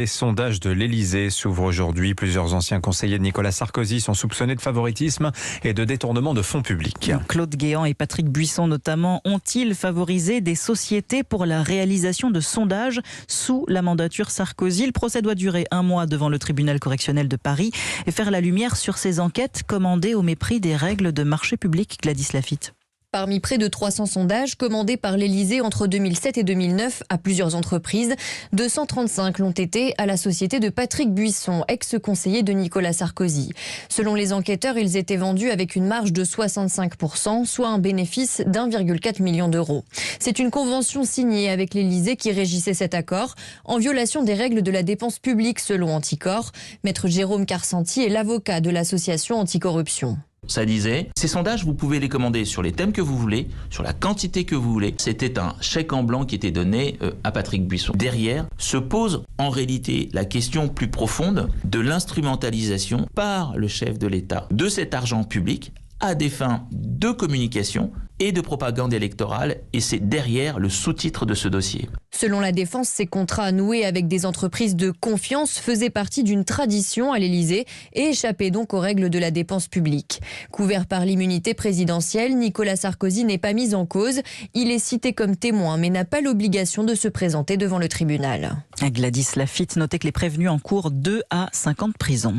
Les sondages de l'Élysée s'ouvrent aujourd'hui. Plusieurs anciens conseillers de Nicolas Sarkozy sont soupçonnés de favoritisme et de détournement de fonds publics. Claude Guéant et Patrick Buisson notamment ont-ils favorisé des sociétés pour la réalisation de sondages sous la mandature Sarkozy? Le procès doit durer 1 mois devant le tribunal correctionnel de Paris et faire la lumière sur ces enquêtes commandées au mépris des règles de marché public. Gladys Lafitte. Parmi près de 300 sondages commandés par l'Élysée entre 2007 et 2009 à plusieurs entreprises, 235 l'ont été à la société de Patrick Buisson, ex-conseiller de Nicolas Sarkozy. Selon les enquêteurs, ils étaient vendus avec une marge de 65%, soit un bénéfice d'1,4 million d'euros. C'est une convention signée avec l'Élysée qui régissait cet accord, en violation des règles de la dépense publique selon Anticor. Maître Jérôme Carcenti est l'avocat de l'association anticorruption. Ça disait, ces sondages, vous pouvez les commander sur les thèmes que vous voulez, sur la quantité que vous voulez. C'était un chèque en blanc qui était donné à Patrick Buisson. Derrière se pose en réalité la question plus profonde de l'instrumentalisation par le chef de l'État de cet argent public à des fins de communication et de propagande électorale. Et c'est derrière le sous-titre de ce dossier. Selon la défense, ces contrats noués avec des entreprises de confiance faisaient partie d'une tradition à l'Élysée et échappaient donc aux règles de la dépense publique. Couvert par l'immunité présidentielle, Nicolas Sarkozy n'est pas mis en cause. Il est cité comme témoin mais n'a pas l'obligation de se présenter devant le tribunal. Gladys Lafitte, notez que les prévenus encourent 2 à 5 ans de prison.